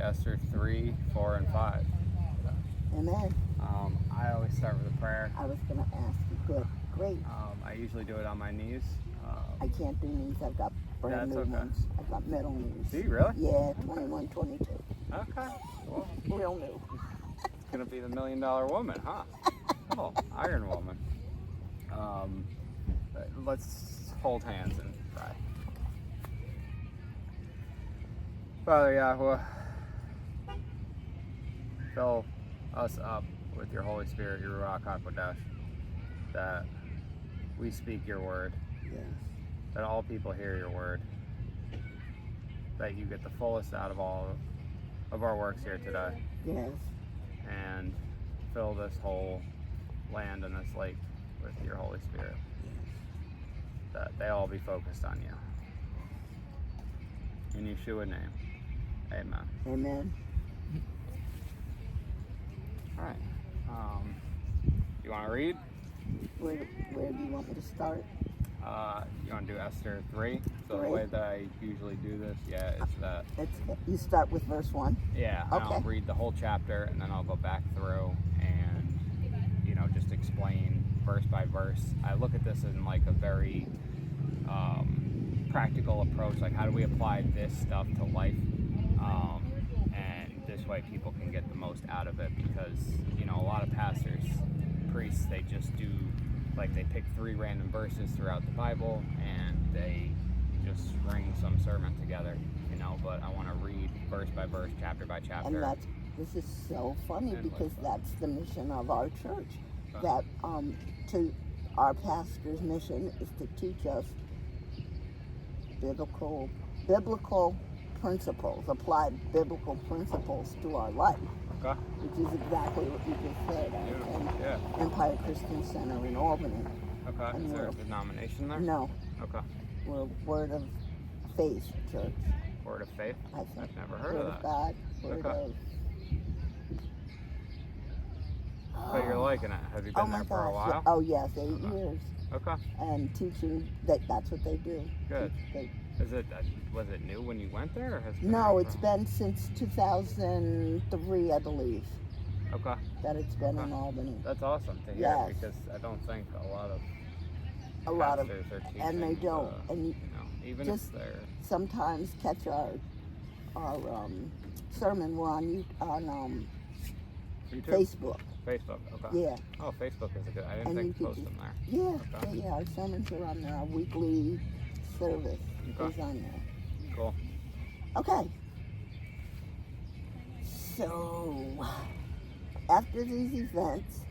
Esther 3, 4, and 5. Amen. I always start with a prayer. I was going to ask you. Good. Great. I usually do it on my knees. I can't do knees. I've got brand new ones. I've got metal knees. Do you really? Yeah, 21, 22. Okay. Well, Real new. It's going to be the $1 million woman, huh? Oh, Iron Woman. Let's hold hands and pray. Father Yahweh, fill us up with your Holy Spirit, your Ruach HaKodesh, that we speak your word, Yes. that all people hear your word, that you get the fullest out of all of our works here today, Yes. and fill this whole land and this lake with your Holy Spirit, that they all be focused on you. In Yeshua's name, amen. Amen. All right. You want to read? Where do you want me to start? You want to do Esther 3? So Three. the way that I usually do this, is that, You start with verse 1? yeah, Okay. I'll read the whole chapter, and then I'll go back through and, just explain verse by verse. I look at this in like a very practical approach, like how do we apply this stuff to life? And this way people can get the most out of it, because, a lot of pastors, priests, they just do, like, they pick 3 random verses throughout the Bible and they just string some sermon together, but I want to read verse by verse, chapter by chapter. And this is so funny, because that's the mission of our church. That to our pastor's mission is to teach us biblical principles, apply biblical principles to our life. Okay. Which is exactly what you just said. Yeah. Empire Christian Center in Albany. Okay. Is there a denomination there? No. Okay. We're Word of Faith Church. Word of Faith? I think. I've never heard Word of that. God. Word Okay. of... So you're liking it? Have you been there for a while? Oh yes, 8 years. Okay. And teaching, that's what they do. Good. Was it new when you went there, or has it been No, there it's for- been since 2003, I believe, Okay. that it's been in Albany. That's awesome to hear, Yes. because I don't think a lot of pastors are teaching, and they don't, and even just if they're sometimes catch our sermon. We're on YouTube? Facebook. Facebook, okay. Yeah. Oh, Facebook is a good. I didn't And think you to post could them there. Yeah, Okay. yeah. Our sermons are on there. Our weekly service Okay. is on there. Cool. Okay. So, after these events,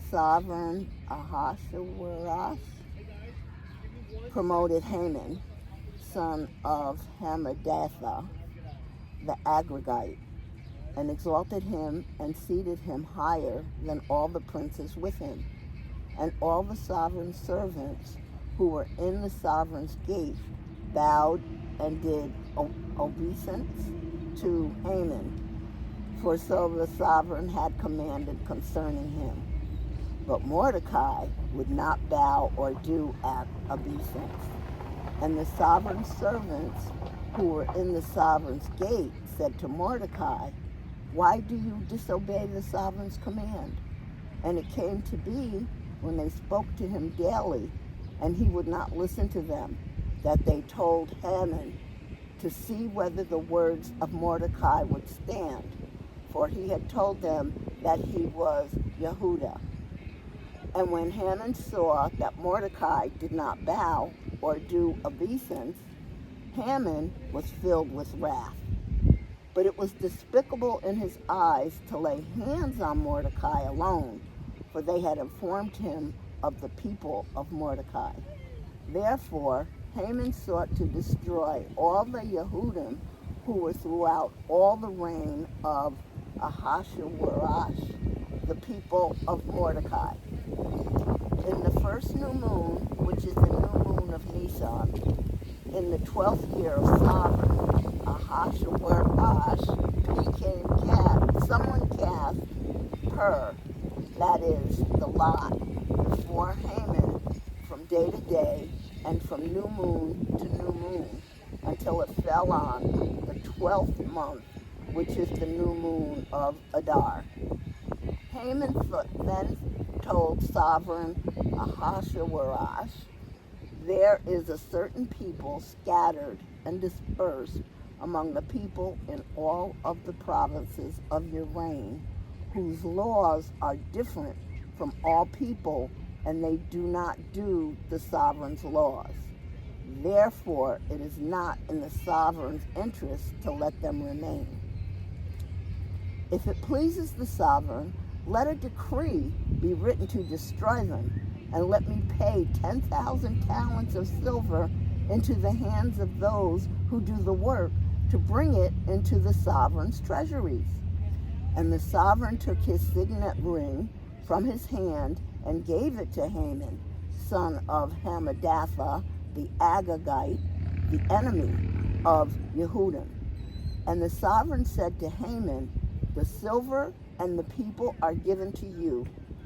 Sovereign Ahasuerus promoted Haman, son of Hammedatha, the Agagite, and exalted him and seated him higher than all the princes with him. And all the sovereign's servants who were in the sovereign's gate bowed and did obeisance to Haman, for so the sovereign had commanded concerning him. But Mordecai would not bow or do obeisance. And the sovereign's servants who were in the sovereign's gate said to Mordecai, "Why do you disobey the sovereign's command?" And it came to be, when they spoke to him daily, and he would not listen to them, that they told Haman to see whether the words of Mordecai would stand, for he had told them that he was Yehuda. And when Haman saw that Mordecai did not bow or do obeisance, Haman was filled with wrath. But it was despicable in his eyes to lay hands on Mordecai alone, for they had informed him of the people of Mordecai. Therefore, Haman sought to destroy all the Yehudim who were throughout all the reign of Ahasuerus, the people of Mordecai. In the first new moon, which is the new moon of Nisan, in the 12th year of sovereign Ahasuerus, someone cast Pur, that is, the lot, before Haman from day to day and from new moon to new moon, until it fell on the 12th month which is the new moon of Adar. Haman then told sovereign Ahasuerus, there is a certain people scattered and dispersed among the people in all of the provinces of your reign, whose laws are different from all people, and they do not do the sovereign's laws. Therefore, it is not in the sovereign's interest to let them remain. If it pleases the sovereign, let a decree be written to destroy them, and let me pay 10,000 talents of silver into the hands of those who do the work, to bring it into the sovereign's treasuries. And the sovereign took his signet ring from his hand and gave it to Haman, son of Hammedatha, the Agagite, the enemy of Yehudim. And the sovereign said to Haman, the silver and the people are given to you,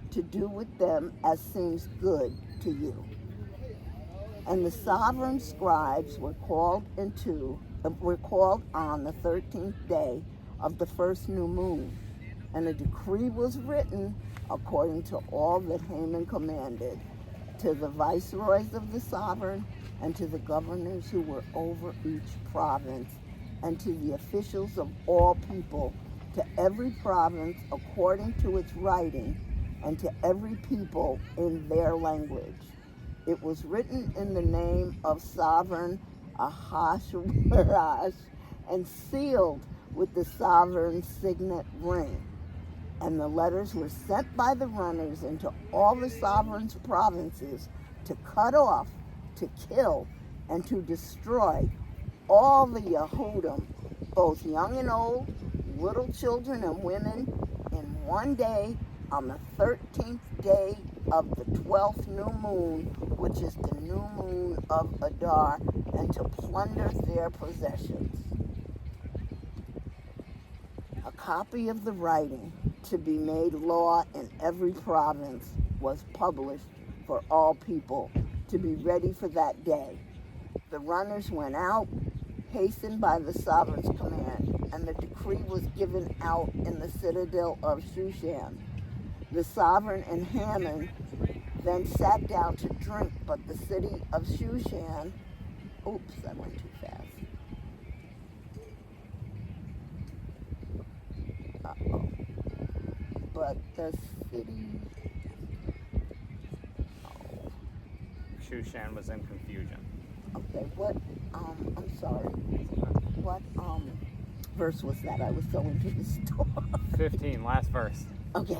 to do with them as seems good to you. And the sovereign scribes were called on the 13th day of the first new moon, and a decree was written according to all that Haman commanded, to the viceroys of the sovereign, and to the governors who were over each province, and to the officials of all people, to every province according to its writing, and to every people in their language. It was written in the name of sovereign Ahasuerus, and sealed with the sovereign's signet ring. And the letters were sent by the runners into all the sovereign's provinces, to cut off, to kill, and to destroy all the Yehudim, both young and old, little children and women, in one day, on the 13th day of the 12th new moon, which is the new moon of Adar, and to plunder their possessions. A copy of the writing, to be made law in every province, was published for all people, to be ready for that day. The runners went out, hastened by the sovereign's command, and the decree was given out in the citadel of Shushan. The sovereign and Haman then sat down to drink, but the city of Shushan, oops, I went too fast. Uh-oh. But the city, Shushan was in confusion. okay, what, I'm sorry, what, verse was that? I was so into the store. 15, last verse. Okay,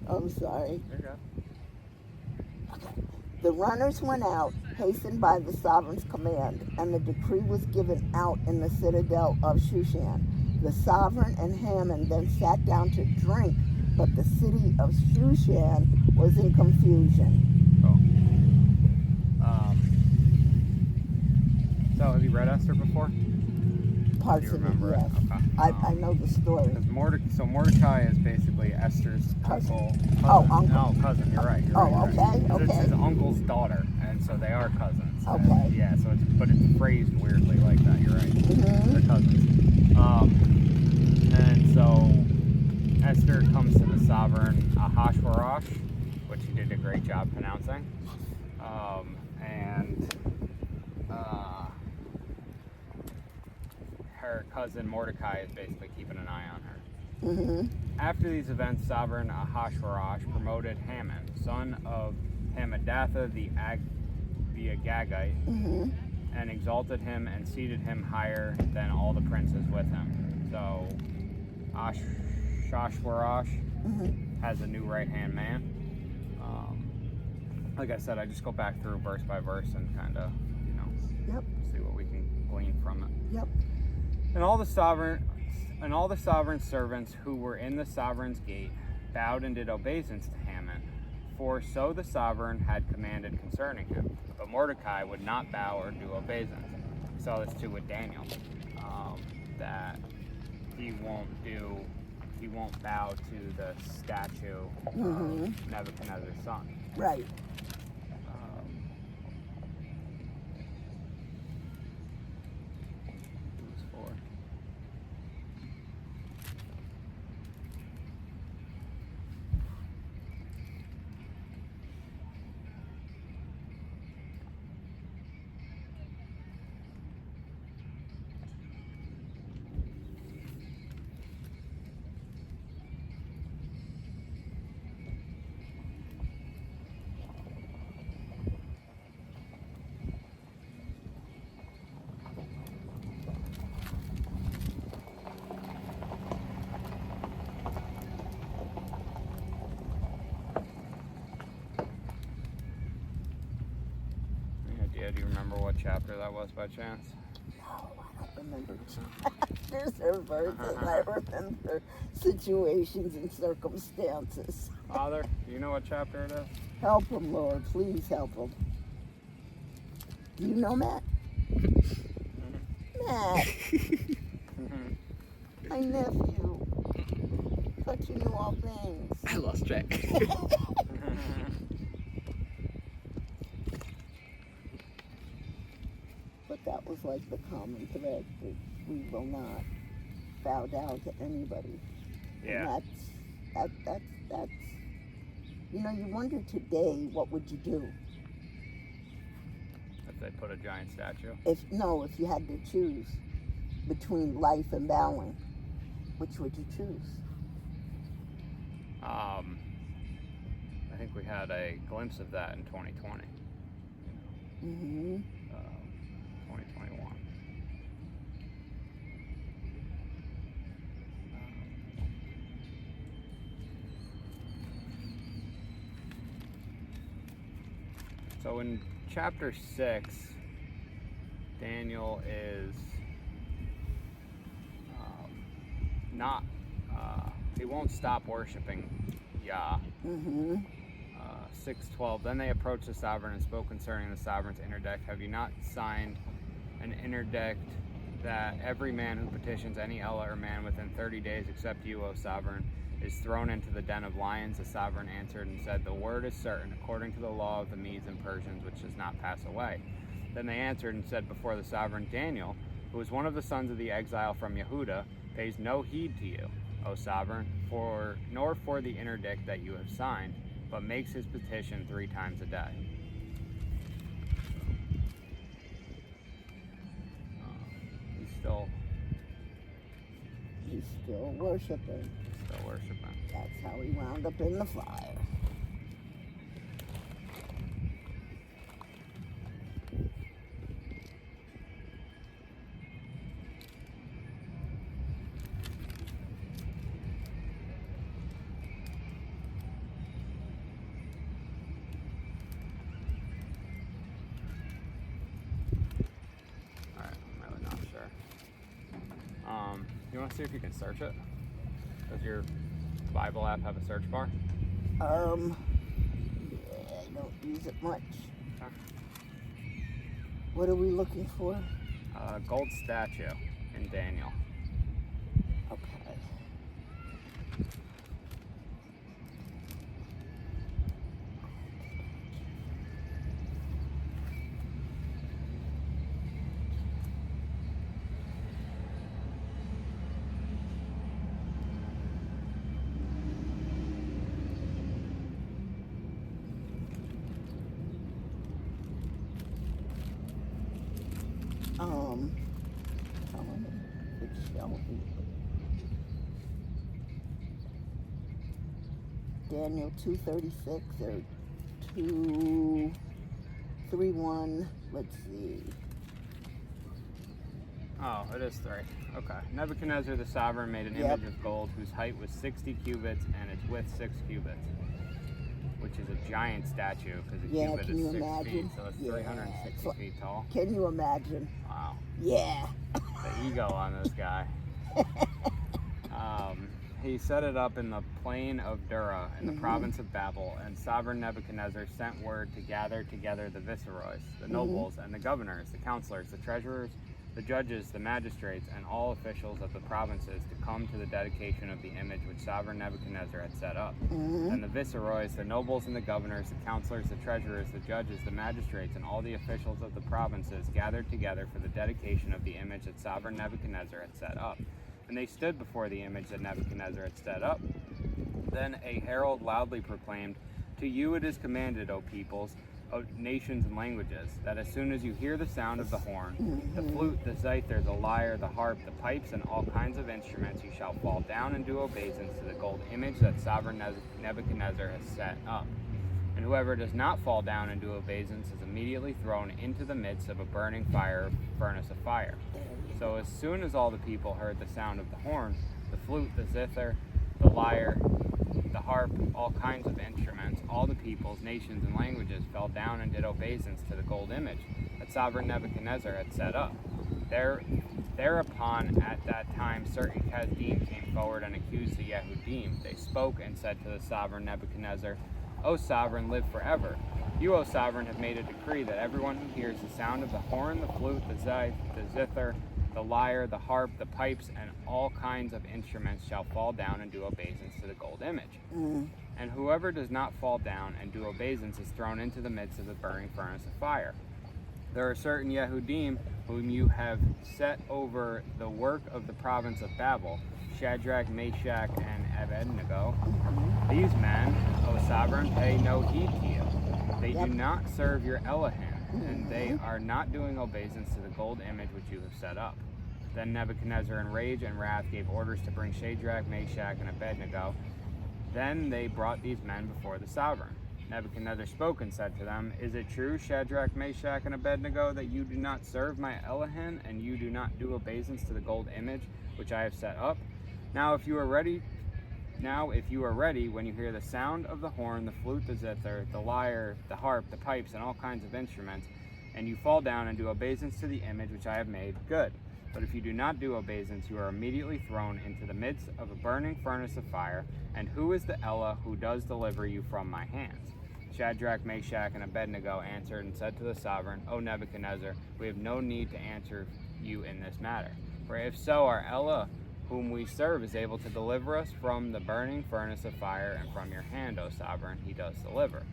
I'm sorry. There you go. Okay. The runners went out, hastened by the sovereign's command, and the decree was given out in the citadel of Shushan. The sovereign and Haman then sat down to drink, but the city of Shushan was in confusion. Cool. So, have you read Esther before? Parts Do you of it, remember yes. it? Okay. I know the story. So Mordecai is basically Esther's uncle. Oh, uncle. No, cousin. You're right. You're right. Okay, It's okay. his uncle's daughter, and so they are cousins. Okay. And, yeah. So it's phrased weirdly like that. You're right. Mm-hmm. They're cousins. And so Esther comes to the sovereign Ahasuerus, which he did a great job pronouncing, and her cousin Mordecai is basically keeping an eye on her. Mm-hmm. After these events, sovereign Ahasuerus promoted Haman, son of Hammedatha the Agagite, Mm-hmm. and exalted him and seated him higher than all the princes with him. So Ahasuerus Mm-hmm. has a new right-hand man. Like I said, I just go back through verse by verse and kind of, Yep. see what we can glean from it. Yep. And all the sovereign servants who were in the sovereign's gate bowed and did obeisance to Haman, for so the sovereign had commanded concerning him. But Mordecai would not bow or do obeisance. We saw this too with Daniel, that he won't bow to the statue Mm-hmm. of Nebuchadnezzar's son. Right. remember what chapter that was by chance? No, I don't remember chapters or verses. I remember situations and circumstances. Father, do you know what chapter it is? Help him, Lord. Please help him. Do you know, Matt? Matt, my nephew. Thought you knew all things. I lost track. But that was like the common thread that we will not bow down to anybody. Yeah. And that's you know, you wonder today, what would you do? If they put a giant statue? If you had to choose between life and bowing, which would you choose? I think we had a glimpse of that in 2020. Mm-hmm. 2021. So in chapter 6, Daniel is he won't stop worshiping Yah. Mm-hmm. 6:12. Then they approached the sovereign and spoke concerning the sovereign's interdict. Have you not signed an interdict that every man who petitions any Ella or man within 30 days except you, O sovereign, is thrown into the den of lions? The sovereign answered and said, the word is certain, according to the law of the Medes and Persians, which does not pass away. Then they answered and said before the sovereign, Daniel, who is one of the sons of the exile from Yehuda, pays no heed to you, O sovereign, nor for the interdict that you have signed, but makes his petition 3 times a day. He's still worshiping. Still worshiping. That's how he wound up in the fire. You want to see if you can search it? Does your Bible app have a search bar? Yeah, I don't use it much. Okay. What are we looking for? Gold statue in Daniel. Okay. It shall be. Daniel 2:36 or 2:31. Let's see. Oh, it is 3. Okay. Nebuchadnezzar the sovereign made an image of gold whose height was 60 cubits and its width 6 cubits, which is a giant statue because a cubit is 6 feet, so it's 360 feet tall. Can you imagine? Wow. Yeah. The ego on this guy. He set it up in the plain of Dura in the province of Babel, and sovereign Nebuchadnezzar sent word to gather together the viceroys, the nobles, and the governors, the counselors, the treasurers, the judges, the magistrates, and all officials of the provinces to come to the dedication of the image which sovereign Nebuchadnezzar had set up. And the viceroys, the nobles and the governors, the counselors, the treasurers, the judges, the magistrates, and all the officials of the provinces gathered together for the dedication of the image that sovereign Nebuchadnezzar had set up. And they stood before the image that Nebuchadnezzar had set up. Then a herald loudly proclaimed, to you it is commanded, O peoples, O nations and languages, that as soon as you hear the sound of the horn, the flute, the zither, the lyre, the harp, the pipes, and all kinds of instruments, you shall fall down and do obeisance to the gold image that sovereign Nebuchadnezzar has set up. And whoever does not fall down and do obeisance is immediately thrown into the midst of a burning furnace of fire. So as soon as all the people heard the sound of the horn, the flute, the zither, the lyre, the harp, all kinds of instruments, all the peoples, nations, and languages fell down and did obeisance to the gold image that sovereign Nebuchadnezzar had set up. Thereupon at that time certain Chaldean came forward and accused the Yehudim. They spoke and said to the sovereign Nebuchadnezzar, O sovereign, live forever. You, O sovereign, have made a decree that everyone who hears the sound of the horn, the flute, the zither, the lyre, the harp, the pipes, and all kinds of instruments shall fall down and do obeisance to the gold image. And whoever does not fall down and do obeisance is thrown into the midst of the burning furnace of fire. There are certain Yehudim whom you have set over the work of the province of Babel, Shadrach, Meshach, and Abednego. These men, O sovereign, pay no heed to you. They do not serve your Elohim, and they are not doing obeisance to the gold image which you have set up. Then Nebuchadnezzar, in rage and wrath, gave orders to bring Shadrach, Meshach, and Abednego. Then they brought these men before the sovereign. Nebuchadnezzar spoke and said to them, Is it true, Shadrach, Meshach, and Abednego, that you do not serve my Elohim, and you do not do obeisance to the gold image which I have set up? Now if you are ready, when you hear the sound of the horn, the flute, the zither, the lyre, the harp, the pipes, and all kinds of instruments, and you fall down and do obeisance to the image which I have made, good. But if you do not do obeisance, you are immediately thrown into the midst of a burning furnace of fire. And who is the Elah who does deliver you from my hands? Shadrach, Meshach, and Abednego answered and said to the sovereign, O Nebuchadnezzar, we have no need to answer you in this matter. For if so, our Elah, whom we serve, is able to deliver us from the burning furnace of fire, and from your hand, O sovereign, he does deliver.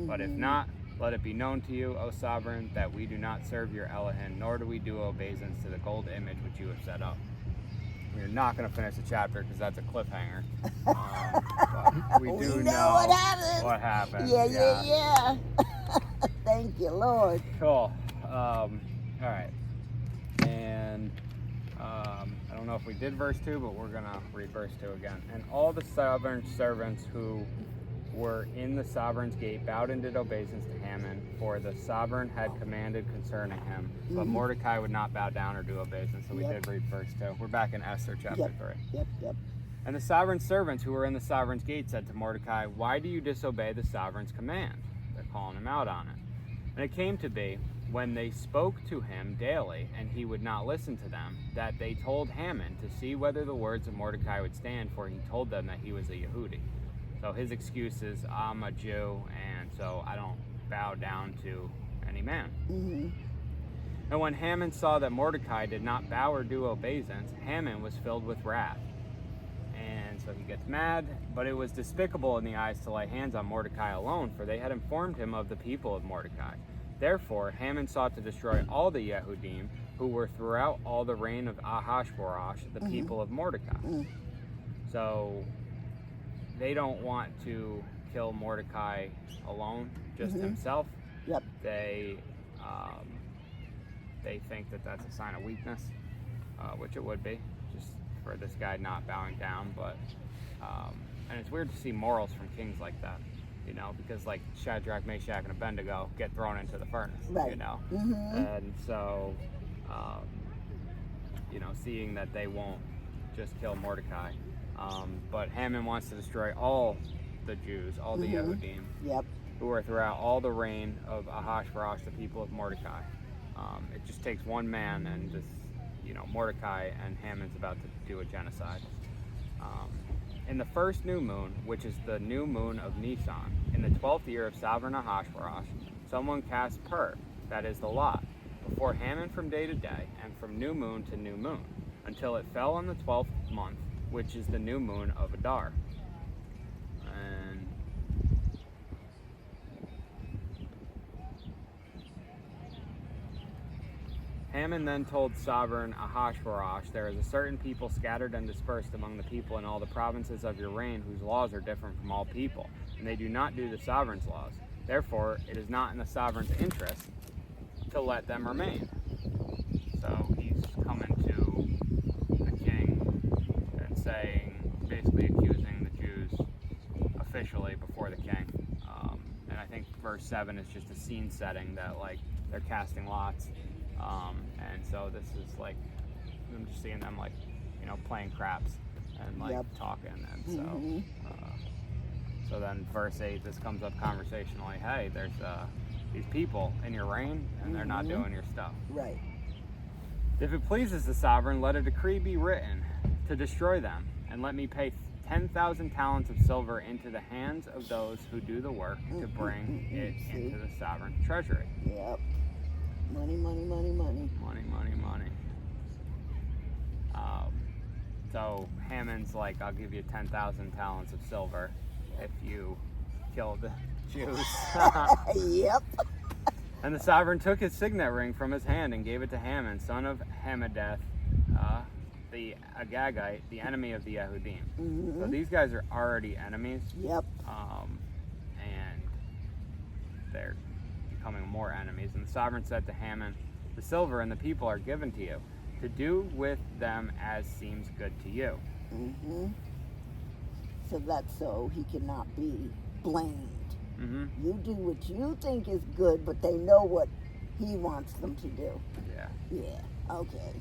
But if not, let it be known to you, O sovereign, that we do not serve your Elohim, nor do we do obeisance to the gold image which you have set up. We're not going to finish the chapter because that's a cliffhanger. But we do know what happened. Yeah. Thank you, Lord. Cool. All right. And I don't know if we did verse 2, but we're going to read verse 2 again. And all the sovereign servants who were in the sovereign's gate bowed and did obeisance to Haman, for the sovereign had commanded concerning him. But Mordecai would not bow down or do obeisance, so we did read verse 2. We're back in Esther chapter 3. Yep. And the sovereign servants who were in the sovereign's gate said to Mordecai, Why do you disobey the sovereign's command? They're calling him out on it. And it came to be, when they spoke to him daily, and he would not listen to them, that they told Haman to see whether the words of Mordecai would stand, for he told them that he was a Yehudi. So his excuse is, I'm a Jew, and so I don't bow down to any man. And when Haman saw that Mordecai did not bow or do obeisance, Haman was filled with wrath. And so he gets mad, but it was despicable in the eyes to lay hands on Mordecai alone, for they had informed him of the people of Mordecai. Therefore, Haman sought to destroy all the Yehudim who were throughout all the reign of Ahasuerus, the people of Mordecai. So they don't want to kill Mordecai alone, just himself. They think that that's a sign of weakness, which it would be, just for this guy not bowing down. But and it's weird to see morals from kings like that, you know, because like Shadrach, Meshach, and Abednego get thrown into the furnace, you know, and so you know, seeing that they won't just kill Mordecai. But Haman wants to destroy all the Jews, all the Yehudim, who are throughout all the reign of Ahasuerus, the people of Mordecai. It just takes one man, and just, you know, Mordecai and Haman's about to do a genocide. In the first new moon, which is the new moon of Nisan, in the 12th year of sovereign Ahasuerus, someone cast pur, that is the lot, before Haman from day to day, and from new moon to new moon, until it fell on the 12th month, which is the new moon of Adar. And Haman then told sovereign Ahasuerus, There is a certain people scattered and dispersed among the people in all the provinces of your reign, whose laws are different from all people, and they do not do the sovereign's laws. Therefore, it is not in the sovereign's interest to let them remain. So he's coming to the king and saying, basically accusing the Jews officially before the king. And I think verse 7 is just a scene setting that, like, they're casting lots. And so this is like, I'm just seeing them, like, you know, playing craps and like talking. And so then verse 8, this comes up conversationally. Hey, there's these people in your reign, and they're not doing your stuff. Right. If it pleases the sovereign, let a decree be written to destroy them, and let me pay 10,000 talents of silver into the hands of those who do the work to bring it into the sovereign treasury. Yep. Money, money, money, money. Money, money, money. So Haman's like, I'll give you 10,000 talents of silver if you kill the Jews. Yep. And the sovereign took his signet ring from his hand and gave it to Haman, son of Hammedatha, the Agagite, the enemy of the Yehudim. So these guys are already enemies. Yep. And they're becoming more enemies. And the sovereign said to Haman, the silver and the people are given to you, to do with them as seems good to you. So that's so he cannot be blamed. You do what you think is good, but they know what he wants them to do. Yeah. Yeah, okay.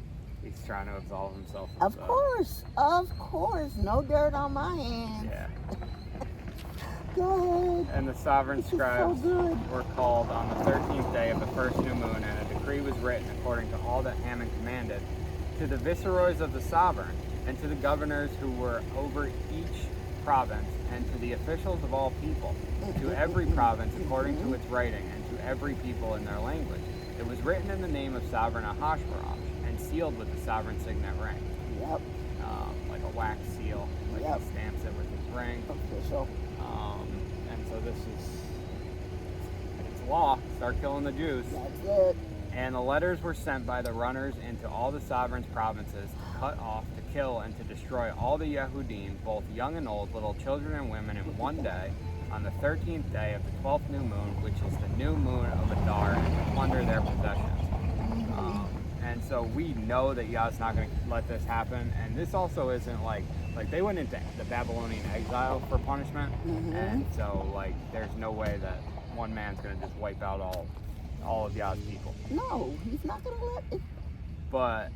He's trying to absolve himself. Of course. No dirt on my hands. Yeah. Go ahead. And the sovereign scribes were called on the 13th day of the first new moon, and a decree was written according to all that Haman commanded, to the viceroys of the sovereign, and to the governors who were over each province, and to the officials of all people, to every province according to its writing, and to every people in their language. It was written in the name of sovereign Ahasuerus, and sealed with the sovereign signet ring. Yep. Like a wax seal, like he stamps it with his ring. Official. And so this is, it's law. Start killing the Jews. That's it. And the letters were sent by the runners into all the sovereign's provinces to cut off, to kill, and to destroy all the Yehudim, both young and old, little children and women, in one day, on the 13th day of the 12th new moon, which is the new moon of Adar, and to plunder their possessions. And so we know that Yah's not going to let this happen. And this also isn't like they went into the Babylonian exile for punishment. And so like there's no way that one man's going to just wipe out all of Yah's people. No, he's not going to let it. But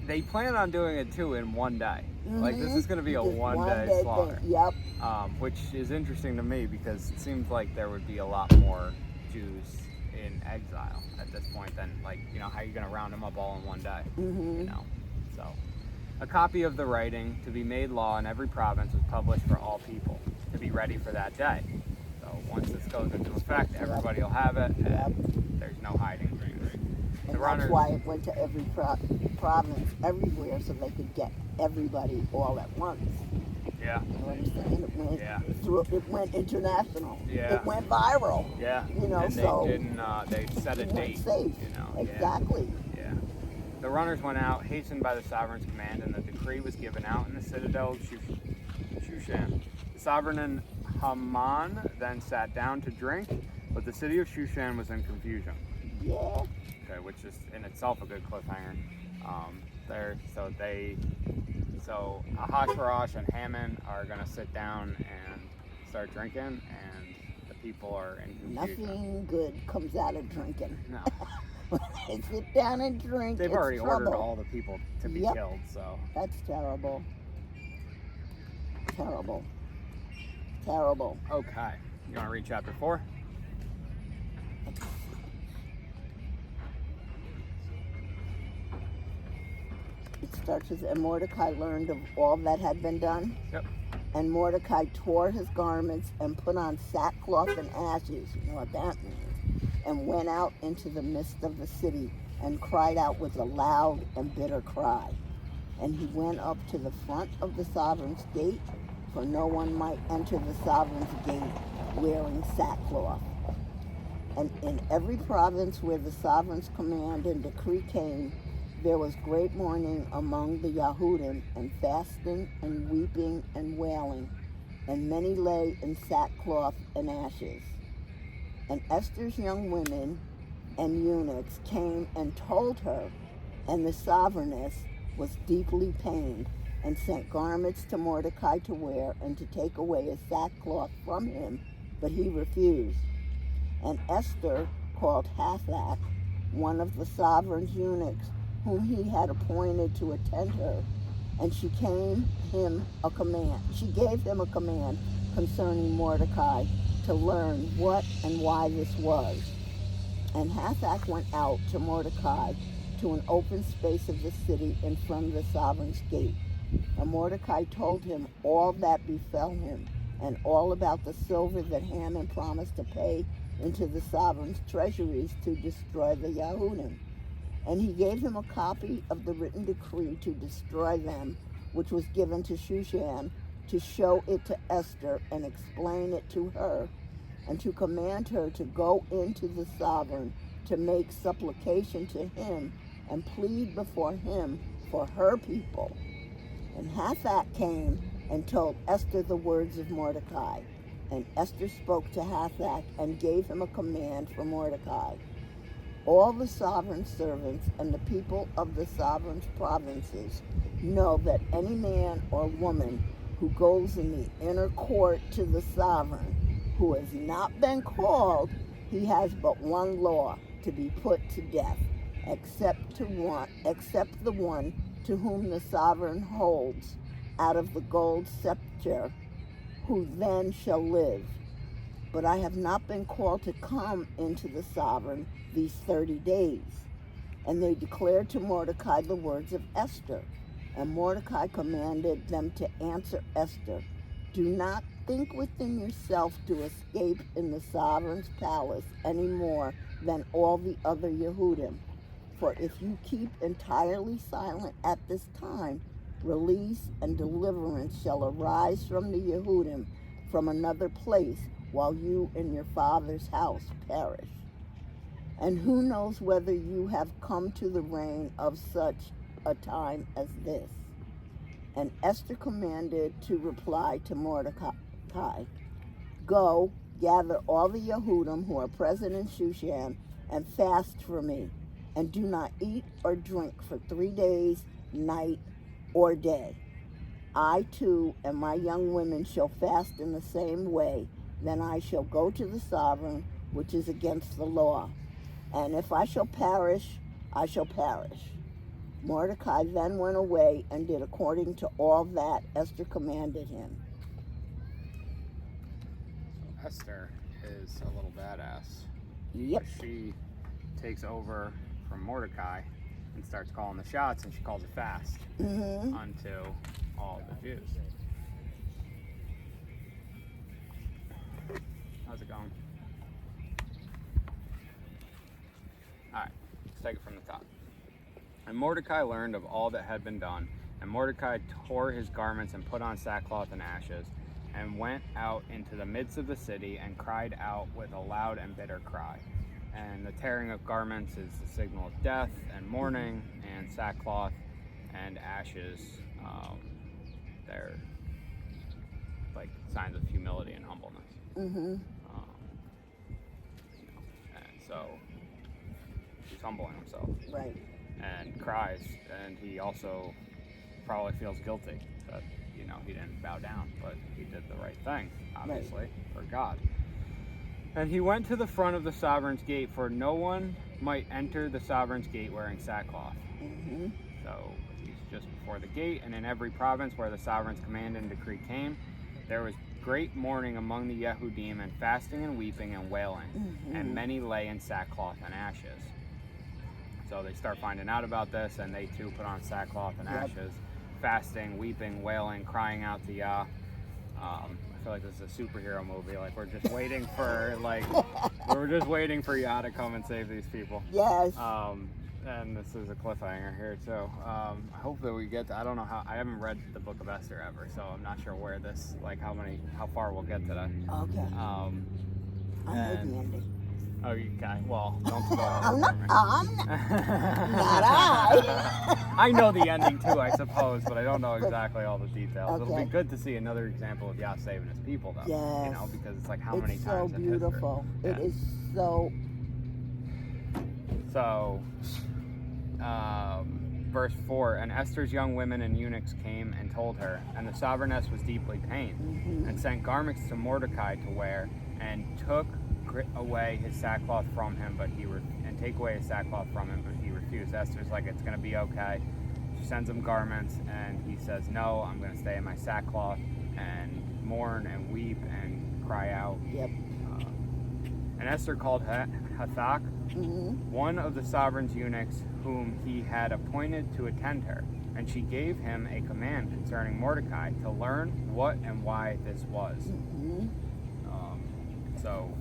they plan on doing it too in one day. Like this is going to be a one-day slaughter. Yep. Which is interesting to me because it seems like there would be a lot more Jews in exile at this point than how are you going to round them up all in one day? So a copy of the writing to be made law in every province was published for all people to be ready for that day. So once this goes into effect, everybody will have it, and there's no hiding things. And that's why it went to every province everywhere, so they could get everybody all at once. Yeah. You know what I'm saying? It went international. Yeah. It went viral. Yeah. And so they set a date. Safe. Exactly. Yeah. The runners went out, hastened by the sovereign's command, and the decree was given out in the citadel of Shushan. The sovereign and Haman then sat down to drink, but the city of Shushan was in confusion. Yeah. Okay, which is in itself a good cliffhanger. So Ahasuerus and Haman are going to sit down and start drinking, and the people are in confusion. Nothing good comes out of drinking. No. When they sit down and drink, They've already trouble. ordered all the people to be killed, so. That's terrible. Terrible. Terrible. Okay. You want to read chapter 4? It starts with, and Mordecai learned of all that had been done. Yep. And Mordecai tore his garments and put on sackcloth and ashes, you know what that means, and went out into the midst of the city and cried out with a loud and bitter cry. And he went up to the front of the sovereign's gate, for no one might enter the sovereign's gate wearing sackcloth. And in every province where the sovereign's command and decree came, there was great mourning among the Yahudim, and fasting and weeping and wailing, and many lay in sackcloth and ashes. And Esther's young women and eunuchs came and told her, and the sovereigness was deeply pained, and sent garments to Mordecai to wear, and to take away his sackcloth from him, but he refused. And Esther called Hathach, one of the sovereign's eunuchs, whom he had appointed to attend her, and she gave him a command concerning Mordecai, to learn what and why this was. And Hathach went out to Mordecai to an open space of the city in front of the sovereign's gate. And Mordecai told him all that befell him, and all about the silver that Haman promised to pay into the sovereign's treasuries to destroy the Yehudim. And he gave him a copy of the written decree to destroy them, which was given to Shushan, to show it to Esther and explain it to her, and to command her to go into the sovereign to make supplication to him and plead before him for her people. And Hathach came and told Esther the words of Mordecai. And Esther spoke to Hathach and gave him a command for Mordecai. All the sovereign servants and the people of the sovereign's provinces know that any man or woman who goes in the inner court to the sovereign, who has not been called, he has but one law, to be put to death, except the one to whom the sovereign holds out of the gold scepter, who then shall live. But I have not been called to come into the sovereign these 30 days. And they declared to Mordecai the words of Esther. And Mordecai commanded them to answer Esther, do not think within yourself to escape in the sovereign's palace any more than all the other Yehudim. For if you keep entirely silent at this time, release and deliverance shall arise from the Yehudim from another place, while you and your father's house perish. And who knows whether you have come to the reign of such a time as this? And Esther commanded to reply to Mordecai, go, gather all the Yehudim who are present in Shushan, and fast for me, and do not eat or drink for 3 days, night or day. I too and my young women shall fast in the same way. Then I shall go to the sovereign, which is against the law. And if I shall perish, I shall perish. Mordecai then went away and did according to all that Esther commanded him. Esther is a little badass. Yep. She takes over from Mordecai and starts calling the shots, and she calls a fast unto all the Jews. How's it going? Alright, let's take it from the top. And Mordecai learned of all that had been done, and Mordecai tore his garments and put on sackcloth and ashes, and went out into the midst of the city and cried out with a loud and bitter cry. And the tearing of garments is the signal of death and mourning, and sackcloth and ashes, they're like signs of humility and humbleness. And so he's humbling himself. Right. And cries, and he also probably feels guilty that, he didn't bow down, but he did the right thing, obviously, for God. And he went to the front of the sovereign's gate, for no one might enter the sovereign's gate wearing sackcloth. So he's just before the gate, and in every province where the sovereign's command and decree came, there was great mourning among the Yehudim, and fasting and weeping and wailing, and many lay in sackcloth and ashes. So they start finding out about this, and they too put on sackcloth and ashes, fasting, weeping, wailing, crying out to Yah. I feel like this is a superhero movie. Like we're just waiting for Yah to come and save these people. Yes. And this is a cliffhanger here too. I hope that we get to, I don't know how, I haven't read the book of Esther ever, so I'm not sure where this, how far we'll get today. Okay. I know the ending. Oh, you can. Well, don't spoil it. I'm not I. I know the ending too, I suppose, but I don't know exactly all the details. Okay. It'll be good to see another example of Yah saving his people, though. Yes. Because it's like how many It's times so in beautiful. history. It is so. So, verse 4, and Esther's young women and eunuchs came and told her, and the sovereigness was deeply pained, and sent garments to Mordecai to wear, and took away his sackcloth from him, but take away his sackcloth from him, but he refused. Esther's like, it's going to be okay. She sends him garments, and he says, no, I'm going to stay in my sackcloth and mourn and weep and cry out. Yep. And Esther called Hathach, one of the sovereign's eunuchs, whom he had appointed to attend her. And she gave him a command concerning Mordecai to learn what and why this was. So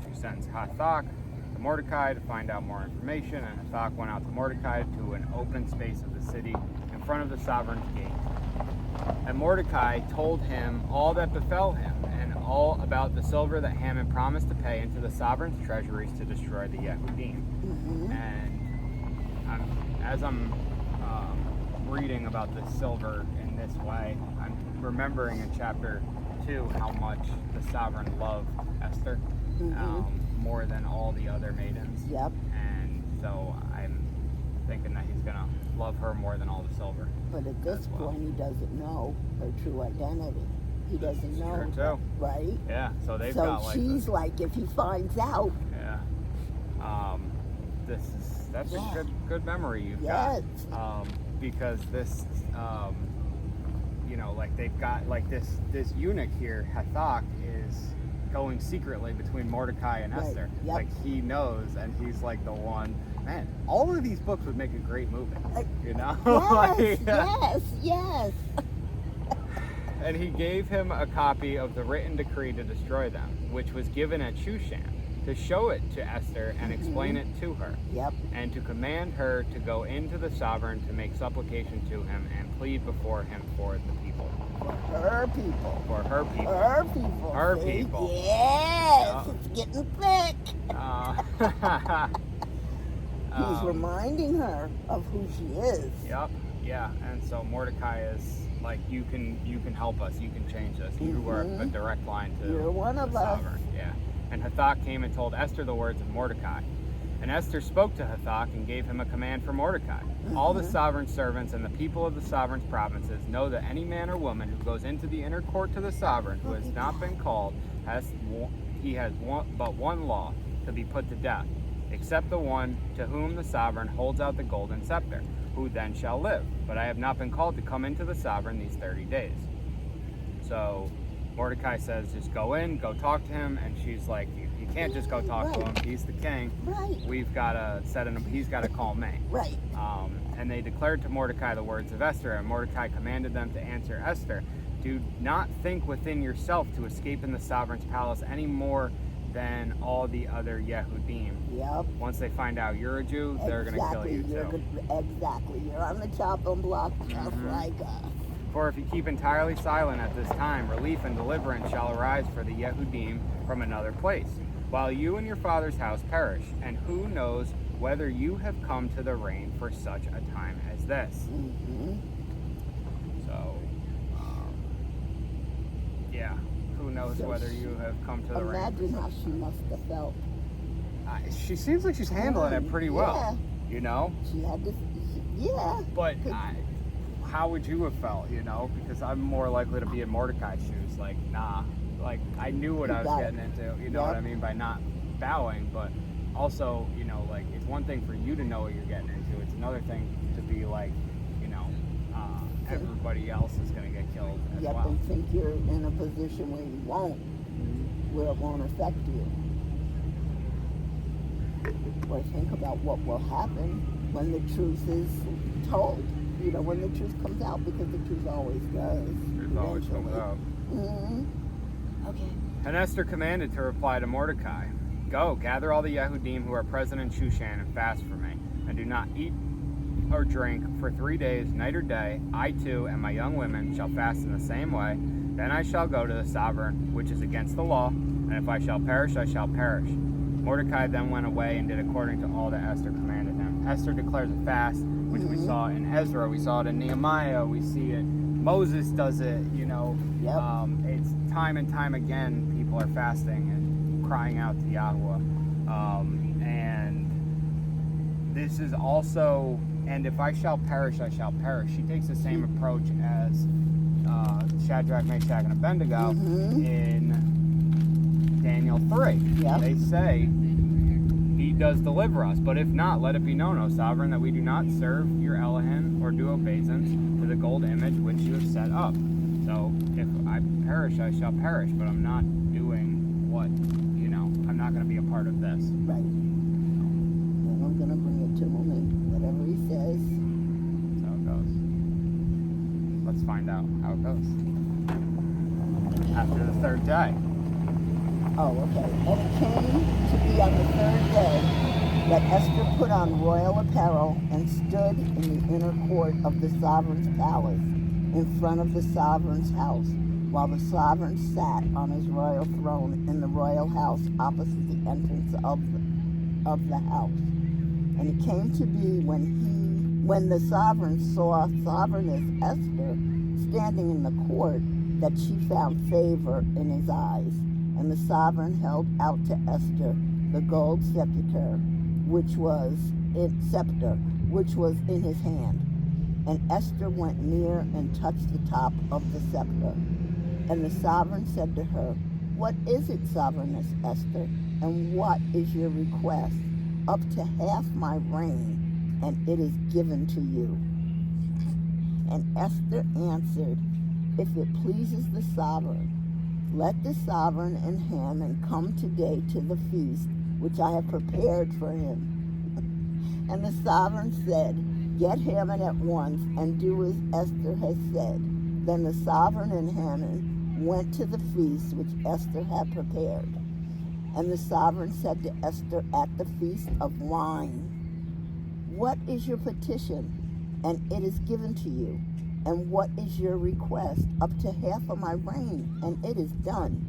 she sends Hathach to Mordecai to find out more information, and Hathach went out to Mordecai to an open space of the city in front of the sovereign's gate. And Mordecai told him all that befell him, and all about the silver that Haman promised to pay into the sovereign's treasuries to destroy the Yehudim. And as I'm reading about the silver in this way, I'm remembering in chapter 2 how much the sovereign loved Esther more than all the other maidens. Yep. And so I'm thinking that he's going to love her more than all the silver. But at this point, he doesn't know her true identity. He doesn't know. True, that, too. right? Yeah, so they've So got like... she's like, if he finds out. Yeah. That's a good memory you've got. Because this, you know, like they've got like this eunuch here, Hathach, is going secretly between Mordecai and Esther. Yep. Like he knows, and he's like the one. Man, all of these books would make a great movie. You know? Yes. And he gave him a copy of the written decree to destroy them, which was given at Shushan, to show it to Esther and explain it to her. Yep. And to command her to go into the sovereign to make supplication to him and plead before him for the people. For her people. For her people. Her people. Her see? people. Yes, it's getting thick. He's reminding her of who she is. Yep. Yeah. And so Mordecai is like, you can help us. You can change us. You are a direct line to You're one of the us. sovereign. Yeah. And Hathach came and told Esther the words of Mordecai. And Esther spoke to Hathach and gave him a command for Mordecai. All the sovereign servants and the people of the sovereign's provinces know that any man or woman who goes into the inner court to the sovereign who has not been called has but one law, to be put to death, except the one to whom the sovereign holds out the golden scepter, who then shall live. But I have not been called to come into the sovereign these 30 days. So Mordecai says, just go in, go talk to him. And she's like, you can't just go talk to him. He's the king. Right. We've got to set him. He's got to call me. Right. And they declared to Mordecai the words of Esther. And Mordecai commanded them to answer Esther, do not think within yourself to escape in the sovereign's palace any more than all the other Yehudim. Yep. Once they find out you're a Jew, they're going to kill you too. Exactly. You're on the chopping block, just like us. For if you keep entirely silent at this time, relief and deliverance shall arise for the Yehudim from another place, while you and your father's house perish. And who knows whether you have come to the reign for such a time as this? So, yeah, who knows whether you have come to the reign. Imagine how she must have felt. She seems like she's handling it pretty well, you know? She had to, But how would you have felt, you know? Because I'm more likely to be in Mordecai's shoes. Like, nah. Like, I knew what I was getting into, you know what I mean, by not bowing. But also, you know, like, it's one thing for you to know what you're getting into. It's another thing to be like, you know, everybody else is going to get killed as well. And think you're in a position where it won't affect you. Or think about what will happen when the truth is told. You know, when the truth comes out, because the truth always does. The truth always comes out. Okay. And Esther commanded to reply to Mordecai, go, gather all the Yehudim who are present in Shushan and fast for me, and do not eat or drink for 3 days, night or day. I too and my young women shall fast in the same way. Then I shall go to the sovereign, which is against the law, and if I shall perish, I shall perish. Mordecai then went away and did according to all that Esther commanded him. Esther declares a fast, which we saw in Ezra, we saw it in Nehemiah, we see it, Moses does it, you know. It's time and time again, people are fasting and crying out to Yahweh. And this is also, and if I shall perish, I shall perish. She takes the same approach as Shadrach, Meshach, and Abednego in Daniel 3. They say, he does deliver us, but if not, let it be known, O sovereign, that we do not serve your Elohim or do obeisance to the gold image which you have set up. So if I perish, I shall perish, but I'm not doing what, you know, I'm not going to be a part of this. Right. And I'm going to bring it to him, and whatever he says. That's how it goes. Let's find out how it goes. After the third day. Oh, okay. And it came to be on the third day that Esther put on royal apparel and stood in the inner court of the sovereign's palace in front of the sovereign's house, while the sovereign sat on his royal throne in the royal house opposite the entrance of the house. And it came to be when the sovereign saw Sovereigness Esther standing in the court, that she found favor in his eyes. And the sovereign held out to Esther the gold scepter, which was in his hand. And Esther went near and touched the top of the scepter. And the sovereign said to her, "What is it, Sovereigness Esther, and what is your request? Up to half my reign, and it is given to you." And Esther answered, "If it pleases the sovereign, let the sovereign and Haman come today to the feast which I have prepared for him." And the sovereign said, "Get Haman at once and do as Esther has said." Then the sovereign and Haman went to the feast which Esther had prepared. And the sovereign said to Esther at the feast of wine, "What is your petition? And it is given to you. And what is your request? Up to half of my reign, and it is done."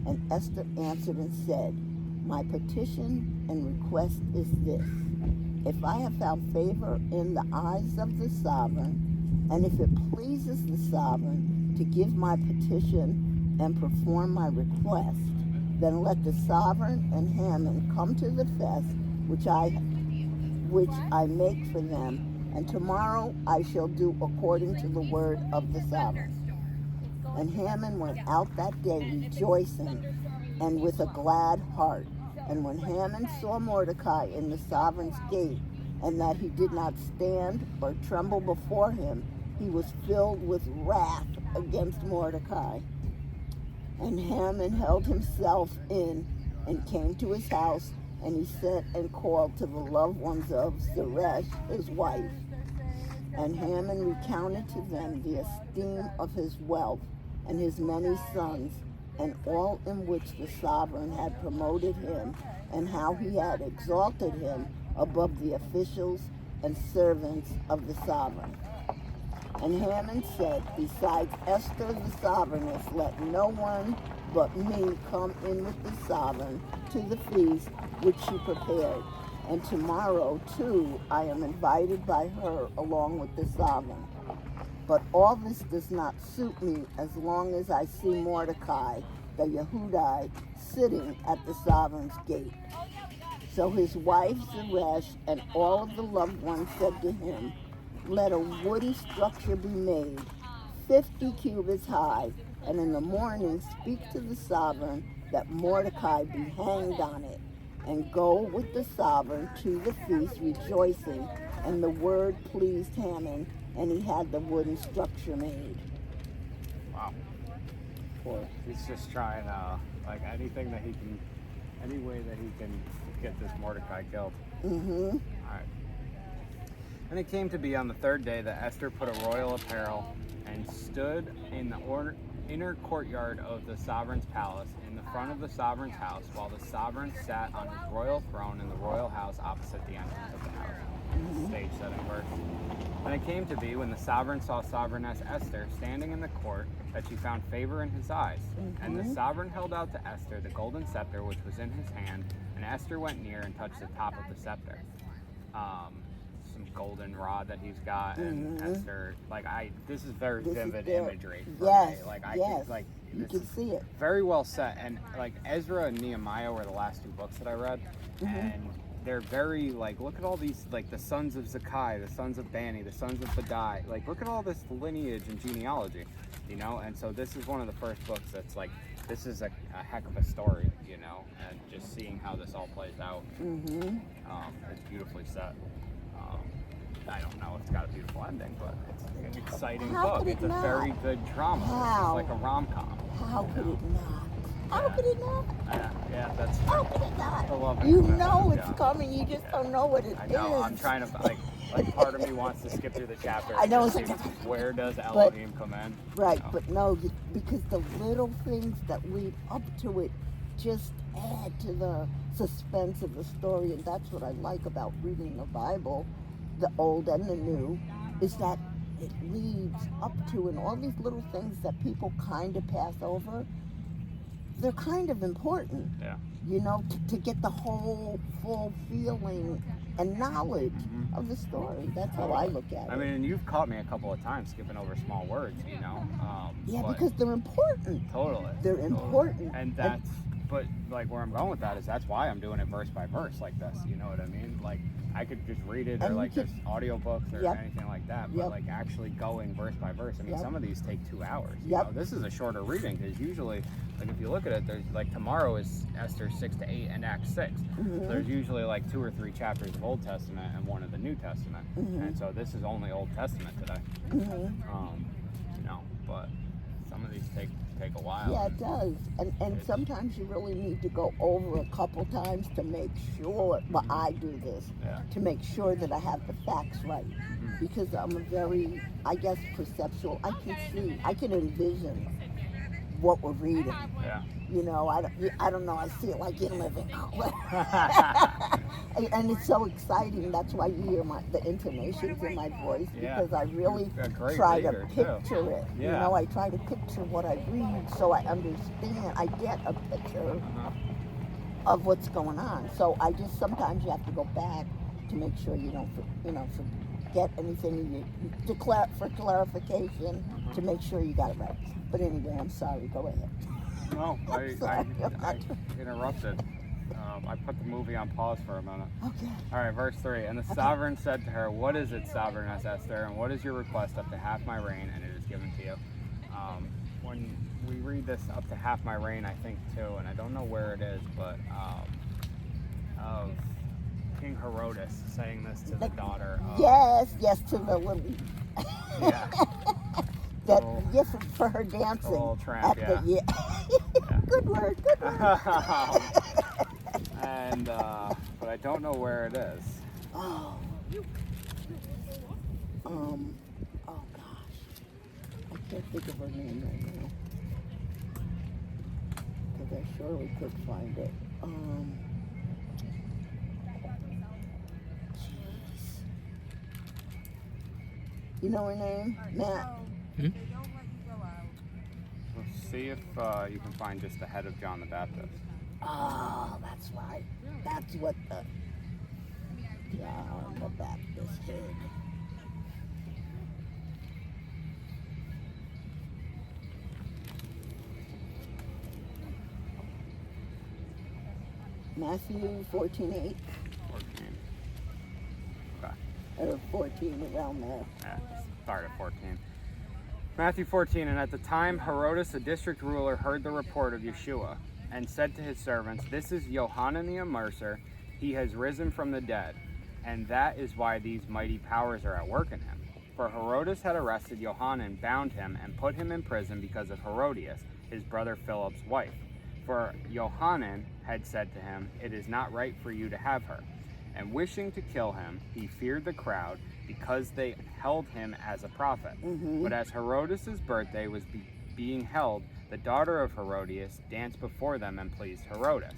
And Esther answered and said, "My petition and request is this: if I have found favor in the eyes of the sovereign, and if it pleases the sovereign to give my petition and perform my request, then let the sovereign and Haman come to the fest which I make for them, and tomorrow I shall do according to the word of the sovereign." And Haman went out that day rejoicing and with a glad heart. And when Haman saw Mordecai in the sovereign's gate, and that he did not stand or tremble before him, he was filled with wrath against Mordecai. And Haman held himself in and came to his house, and he sent and called to the loved ones of Zeresh, his wife. And Haman recounted to them the esteem of his wealth and his many sons, and all in which the sovereign had promoted him, and how he had exalted him above the officials and servants of the sovereign. And Haman said, "Besides Esther the sovereigness, let no one but me come in with the sovereign to the feast which she prepared. And tomorrow, too, I am invited by her along with the sovereign. But all this does not suit me as long as I see Mordecai, the Yehudite, sitting at the sovereign's gate." So his wife Zeresh and all of the loved ones said to him, "Let a wooden structure be made, 50 cubits high, and in the morning speak to the sovereign that Mordecai be hanged on it, and go with the sovereign to the feast rejoicing." And the word pleased Haman, and he had the wooden structure made. Wow. He's just trying, like anything that he can, any way that he can get this Mordecai killed. Mm-hmm. All right. And it came to be on the third day that Esther put a royal apparel and stood in the inner courtyard of the sovereign's palace in the front of the sovereign's house, while the sovereign sat on his royal throne in the royal house opposite the entrance of the house. Stage setting verse. And it came to be when the sovereign saw Sovereigness Esther standing in the court, that she found favor in his eyes. And the sovereign held out to Esther the golden scepter which was in his hand, and Esther went near and touched the top of the scepter. Some golden rod that he's got, and Esther, this is very vivid imagery for me. You can see it. Very well set, and like Ezra and Nehemiah were the last two books that I read, and they're very look at all these, the sons of Zakai, the sons of Bani, the sons of Badai, look at all this lineage and genealogy, and so this is one of the first books that's this is a heck of a story, and just seeing how this all plays out. It's beautifully set. I don't know if it's got a beautiful ending, but it's an exciting book. It's a very good drama. It's like a rom-com. How could it not? How could it not? Yeah, that's How could it not? I love it. You know it's coming. You just don't know what it is. I know. I'm trying to like part of me wants to skip through the chapter. I know. And see where does Elohim come in? Right, You know? but no, because the little things that lead up to it just add to the suspense of the story, and that's what I like about reading the Bible, the Old and the New, is that it leads up to, and all these little things that people kind of pass over, they're kind of important. Yeah. You know, to get the whole full feeling and knowledge of the story. That's how I look at it. I mean, and you've caught me a couple of times skipping over small words, you know. Yeah, but because they're important. Totally. They're important. And that's, but like where I'm going with that is that's why I'm doing it verse by verse like this. You know what I mean? Like I could just read it, or And like you could- just audiobooks or anything like that. But Yep. like actually going verse by verse. I mean, Yep. some of these take 2 hours. You Yep. know, this is a shorter reading because usually, like if you look at it, there's like tomorrow is Esther 6 to 8 and Acts 6. Mhm. So there's usually like 2 or 3 chapters of Old Testament and 1 of the New Testament. Mhm. And so this is only Old Testament today. You know, but some of these take a while. Yeah, it does. And sometimes you really need to go over a couple times to make sure, well, I do this, Yeah. to make sure that I have the facts right. Because I'm a very, I guess, perceptual. I can envision what we're reading. Yeah. You know, I don't know, I see it like in living color. And it's so exciting. That's why you hear the intonations in my voice, because I really You're a great try to reader, picture too. it. Yeah. You know, I try to picture what I read so I understand. I get a picture of what's going on. So I just, sometimes you have to go back to make sure you don't, forget anything for clarification, to make sure you got it right. But anyway, I'm sorry. Go ahead. No, I Sorry. interrupted. I put the movie on pause for a minute. Okay. All right, verse 3. And the sovereign said to her, "What is it, sovereigness Esther, and what is your request up to half my reign, and it is given to you?" When we read this up to half my reign, I think too, and I don't know where it is, but of King Herodes saying this to the daughter. Yes, to the little. Yeah. That, little, yes, for her dancing. little tramp, at the, Good word. And but I don't know where it is. Oh gosh, I can't think of her name right now, because I surely could find it. Jeez. You know her name, Matt? See if you can find just the head of John the Baptist. Oh, that's right. That's what the John the Baptist did. Matthew 14:8. 14. Okay. Or 14, around there. Yeah, start at 14. Matthew 14, and at the time Herodes, the district ruler, heard the report of Yeshua, and said to his servants, "This is Yohanan the Immerser. He has risen from the dead, and that is why these mighty powers are at work in him." For Herodes had arrested Yohanan, bound him, and put him in prison because of Herodias, his brother Philip's wife. For Yohanan had said to him, "It is not right for you to have her." And wishing to kill him, he feared the crowd, because they held him as a prophet. But as Herodes' birthday was being held, the daughter of Herodias danced before them and pleased Herodes.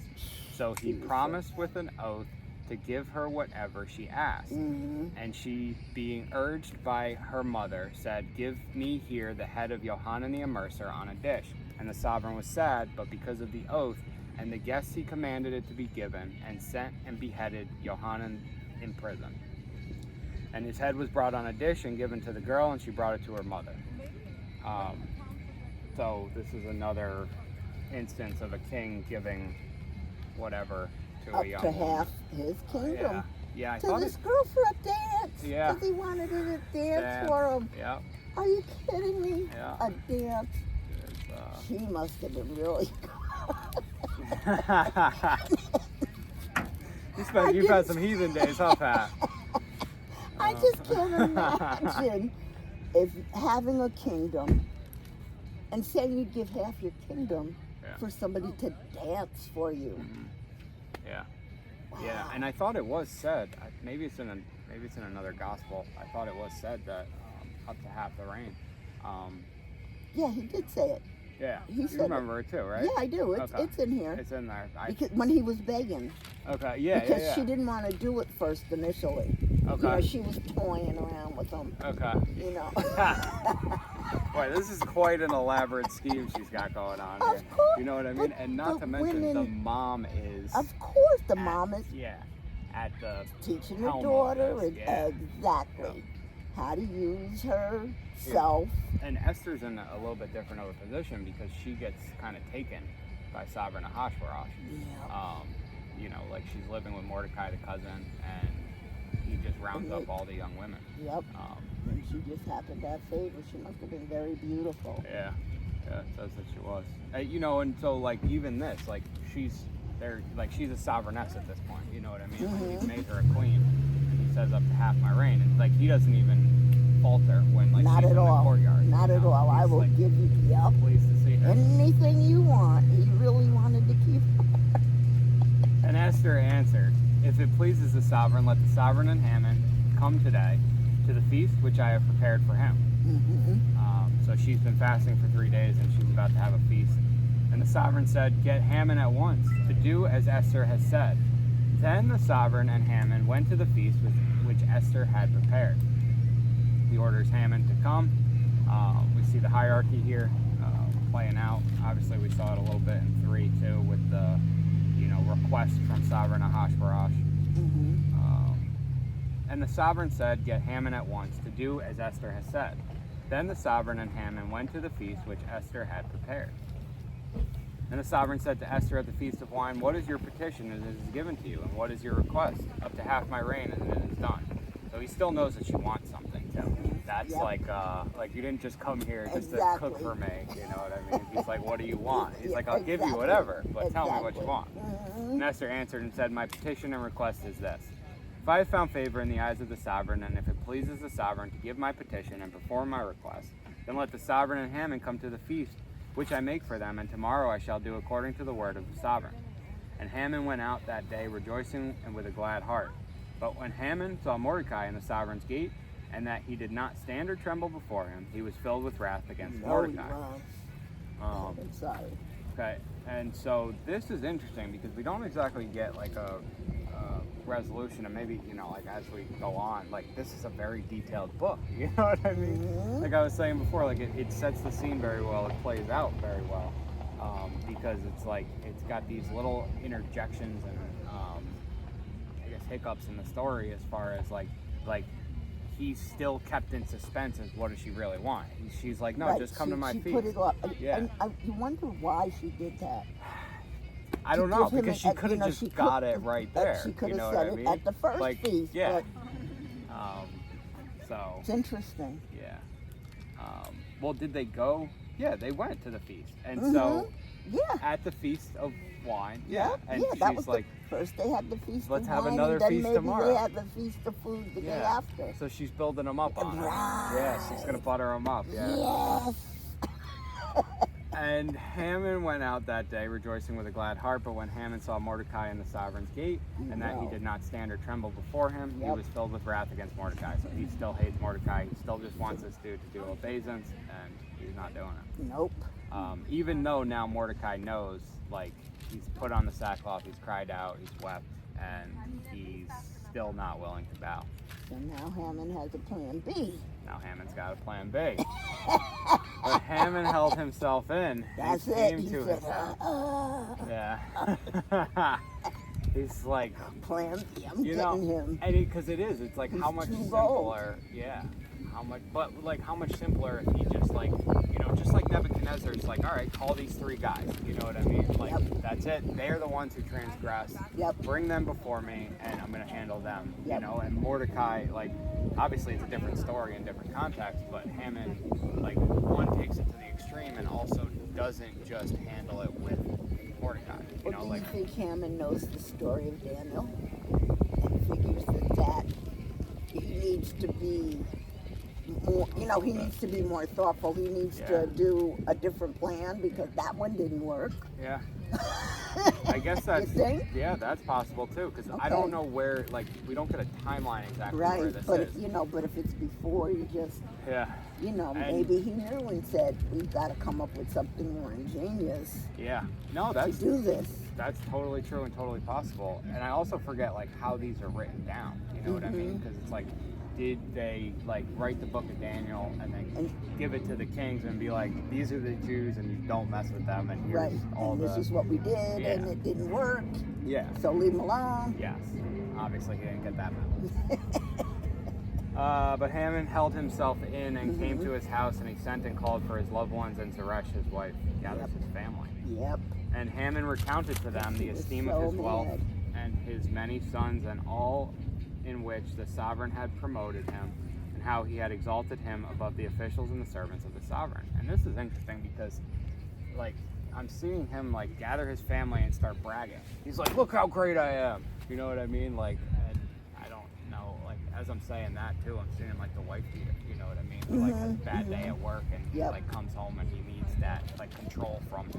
So he promised with an oath to give her whatever she asked. And she, being urged by her mother, said, "Give me here the head of Yohanan the Immerser on a dish." And the sovereign was sad, but because of the oath and the guests he commanded it to be given, and sent and beheaded Yohanan in prison. And his head was brought on a dish and given to the girl, and she brought it to her mother. So this is another instance of a king giving whatever to a young Up to woman. half his kingdom. Yeah, I To thought this girl for a dance. Yeah. Because he wanted her to dance for him. Yeah. Are you kidding me? Yeah. A dance. It's, She must have been really. You've had some heathen days, huh, Pat? I just can't imagine if having a kingdom and saying you give half your kingdom for somebody to dance for you. Mm-hmm. Yeah. Wow. Yeah, and I thought it was said. Maybe it's in another gospel. I thought it was said that up to half the rain. Yeah, he did say it. Yeah, He you said remember it too, right? Yeah, I do. It's in here. It's in there. Because when he was begging. Okay, yeah, Because she didn't want to do it first initially. Okay. You know, she was toying around with him. Okay. You know. Boy, this is quite an elaborate scheme she's got going on here. Of course. You know what I mean? And not to mention, women, the mom is... Of course, the mom is... Yeah, at the teaching her helm of daughter this, yeah. exactly how to use herself. And Esther's in a little bit different of a position because she gets kind of taken by Sovereign Ahasuerus. Yeah. You know, like she's living with Mordecai, the cousin, and he just rounds up all the young women. Yep. And she just happened to have favor. She must have been very beautiful. Yeah, it says that she was. You know, and so like even this, like she's there, like she's a sovereigness at this point. You know what I mean? Mm-hmm. Like he's made her a queen, and he says up to half my reign, and like he doesn't even falter when like Not she's at in all. the courtyard. Not at all. I will like, give you pleased to see her. anything you want. He really wanted to keep her. And Esther answered, "If it pleases the sovereign, let the sovereign and Haman come today to the feast which I have prepared for him." Mm-hmm. So she's been fasting for 3 days and she's about to have a feast. And the sovereign said, "Get Haman at once to do as Esther has said." Then the sovereign and Haman went to the feast which Esther had prepared. He orders Haman to come. We see the hierarchy here playing out. Obviously, we saw it a little bit in 3 too with the request from Sovereign Ahasuerus. Mm-hmm. And the sovereign said, "Get Haman at once to do as Esther has said." Then the sovereign and Haman went to the feast which Esther had prepared. And the sovereign said to Esther at the feast of wine, "What is your petition as it is given to you, and what is your request? Up to half my reign, and it is done." So he still knows that she wants something too. That's like you didn't just come here just to cook for me. You know what I mean? He's like, "What do you want?" He's like, "I'll give you whatever, but tell me what you want." Mm-hmm. And Esther answered and said, "My petition and request is this. If I have found favor in the eyes of the sovereign, and if it pleases the sovereign to give my petition and perform my request, then let the sovereign and Haman come to the feast which I make for them, and tomorrow I shall do according to the word of the sovereign." And Haman went out that day rejoicing and with a glad heart. But when Haman saw Mordecai in the sovereign's gate, and that he did not stand or tremble before him, he was filled with wrath against Mordecai. I'm sorry. Okay, and so this is interesting because we don't exactly get like a resolution, and maybe like as we go on, like this is a very detailed book. You know what I mean? Mm-hmm. Like I was saying before, like it sets the scene very well. It plays out very well because it's like it's got these little interjections and I guess hiccups in the story as far as like he's still kept in suspense as what does she really want. She's like, "No, right. just come to my she feast." Put it off. Yeah. And you wonder why she did that. I don't know, because she could have just got it right there. She could you know have said what I mean? it at the first feast. Yeah. But So. it's interesting. Yeah. Well, did they go? Yeah, they went to the feast, and Mm-hmm. so Yeah. at the feast of wine. Yeah. And yeah, that she's was like, first they had the feast "Let's of have wine, another and then feast maybe tomorrow." They had the feast of food the day after. So she's building them up on it. Right. Yeah, she's gonna butter them up. Yeah. Yes. And Haman went out that day rejoicing with a glad heart, but when Haman saw Mordecai in the sovereign's gate, and that he did not stand or tremble before him, he was filled with wrath against Mordecai. So he still hates Mordecai. He still just wants this dude to do obeisance, and he's not doing it. Nope. Even though now Mordecai knows, like, he's put on the sackcloth, he's cried out, he's wept, and he's still not willing to bow. So now Haman has a plan B. Now Haman's got a plan B. But Haman held himself in. That's and it. came He to said, himself. Yeah. He's like, plan B. I'm getting him. And because it's like how much simpler. Yeah. How much simpler if he just just like Nebuchadnezzar's like, all right, call these 3 guys. You know what I mean? Like, that's it. They're the ones who transgressed. Yep. Bring them before me, and I'm going to handle them. Yep. You know, and Mordecai, like, obviously it's a different story in different context, but Haman, like, one takes it to the extreme and also doesn't just handle it with Mordecai. You know, Do like, you think Haman knows the story of Daniel and figures that he needs to be more, he needs to be more thoughtful. He needs to do a different plan because that one didn't work. Yeah. I guess that's, you think? Yeah, that's possible too, because I Okay. don't know where, like, we don't get a timeline exactly where Right, this but is. but if it's before, you just, Yeah. maybe he knew and said, we've got to come up with something more ingenious Yeah. No, to do this. that's totally true and totally possible. And I also forget, like, how these are written down. You know what I mean? Because it's like, did they, like, write the book of Daniel and then give it to the kings and be like, these are the Jews and you don't mess with them, and here's Right, all and this is what we did, and it didn't work, so leave him alone. Yes. Obviously, he didn't get that memo. But Haman held himself in and came to his house, and he sent and called for his loved ones, and Zeresh, his wife, gathers his family. Yep. And Haman recounted to them the esteem of his wealth and his many sons, and all in which the sovereign had promoted him, and how he had exalted him above the officials and the servants of the sovereign. And this is interesting because, like, I'm seeing him, like, gather his family and start bragging. He's like, look how great I am. You know what I mean? Like, and I don't know, like, as I'm saying that too, I'm seeing, like, the wife beater. You know what I mean? Who, like, has a bad day at work and he, like, comes home and he needs that, like, control from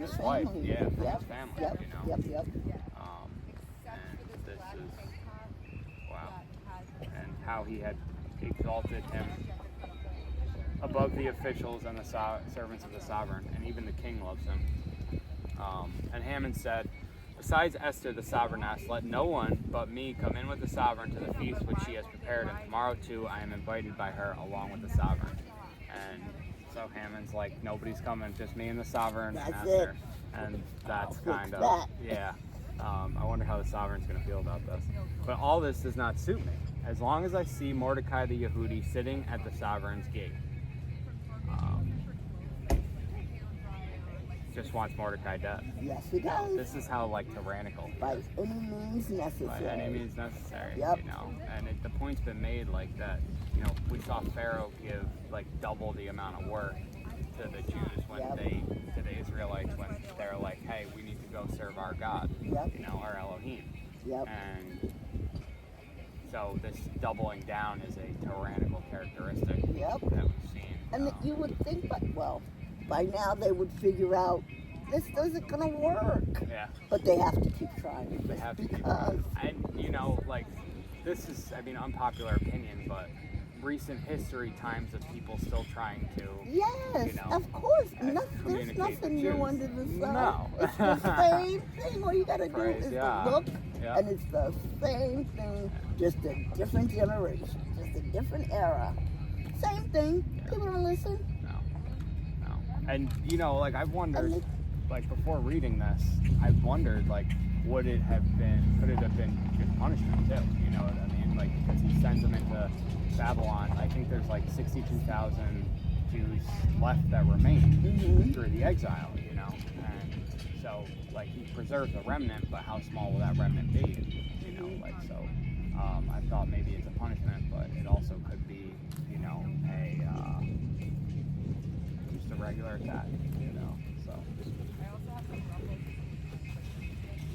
his wife. Yeah, from his family, you know? Yep. And this is, wow. And how he had exalted him above the officials and the servants of the sovereign, and even the king loves him. And Haman said, besides Esther the sovereigness, let no one but me come in with the sovereign to the feast which she has prepared, and tomorrow too I am invited by her along with the sovereign. And so Haman's like, nobody's coming, just me and the sovereign and Esther. And that's kind of, I wonder how the sovereign's going to feel about this. But all this does not suit me, as long as I see Mordecai the Yehudi sitting at the sovereign's gate. Just wants Mordecai dead. Yes, he does. This is how, like, tyrannical. By any means necessary. By any means necessary. Yep. You know, and the point's been made, like, that, you know, we saw Pharaoh give, like, double the amount of work to the Jews when to the Israelites when they're like, hey, we need to go serve our God, you know, our Elohim. And so this doubling down is a tyrannical characteristic that we've seen. And you would think, by now they would figure out this isn't going to work. Yeah. But they have to keep trying. They have to keep trying. And, you know, like, this is, I mean, unpopular opinion, but recent history times of people still trying to, yes, you know, of course. There's nothing new under the sun. No. It's the same thing. All you got to do is to look, and it's the same thing, just a different generation, just a different era. Same thing. People don't listen. And, you know, like, I've wondered, like, before reading this, I've wondered, like, could it have been just punishment, too? You know what I mean? Like, because he sends them into Babylon. I think there's, like, 62,000 Jews left that remain through the exile, you know? And so, like, he preserves a remnant, but how small will that remnant be? You know, like, so, I thought maybe it's a punishment, but it also could be, you know, just a regular attack, you know, so.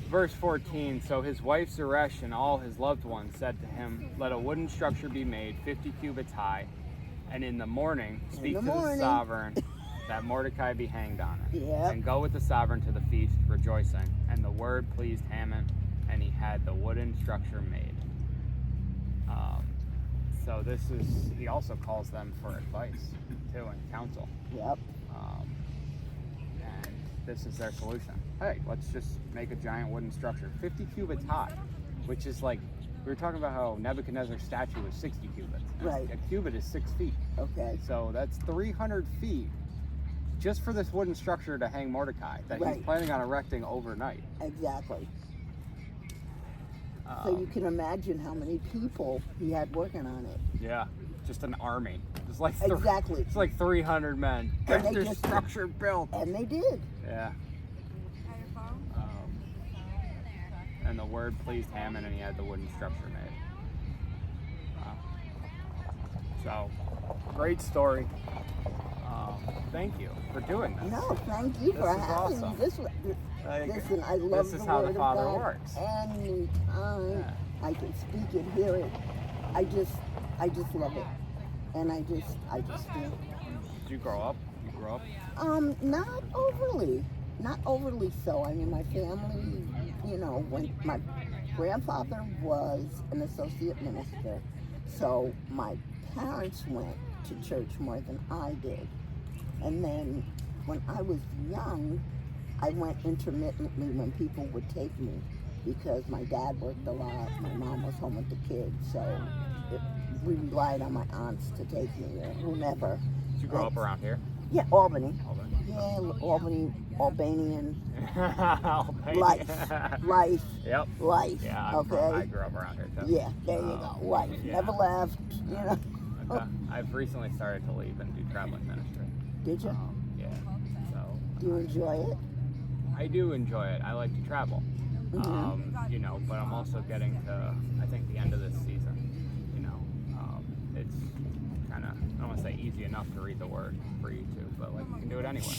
Verse 14, so his wife Zeresh and all his loved ones said to him, let a wooden structure be made 50 cubits high, and in the morning speak to the sovereign that Mordecai be hanged on it. And go with the sovereign to the feast, rejoicing. And the word pleased Haman, and he had the wooden structure made. So this is, he also calls them for advice, too, and counsel. And this is their solution. Hey, let's just make a giant wooden structure, 50 cubits high, which is like, we were talking about how Nebuchadnezzar's statue was 60 cubits. Right. A cubit is 6 feet. Okay. So that's 300 feet just for this wooden structure to hang Mordecai that he's planning on erecting overnight. Exactly. So you can imagine how many people he had working on it. Yeah, just an army. It's like exactly. It's like 300 men. Get this structure built. And they did. Yeah. And the word pleased Haman, and he had the wooden structure made. So, great story. Thank you for doing this. No, thank you for having me. Listen, I love the Word of God. Works. Anytime I can speak it, hear it, I just love it. and I just do. Did you grow up? Not overly so. I mean, my family, when my grandfather was an associate minister, so my parents went to church more than I did. And then when I was young, I went intermittently when people would take me, because my dad worked a lot, my mom was home with the kids, so we relied on my aunts to take me, or whomever. Did you grow up around here? Yeah, Albany. Albany. Yeah, Albanian. Albany. Life. Yep. Life. Yeah, okay. I grew up around here too. Yeah, there you go. Life. Yeah. Never left, Okay. I've recently started to leave and do traveling ministry. Did you? Yeah. So. Do you enjoy it? I do enjoy it. I like to travel. Mm-hmm. But I'm also getting to, I think, the end of this season. It's kind of, I don't want to say easy enough to read the word for YouTube, but like you can do it anywhere.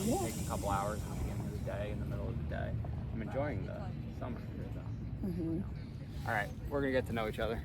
You take a couple hours at the beginning of the day, in the middle of the day. I'm enjoying the summer here though. Mm-hmm. All right, we're gonna get to know each other.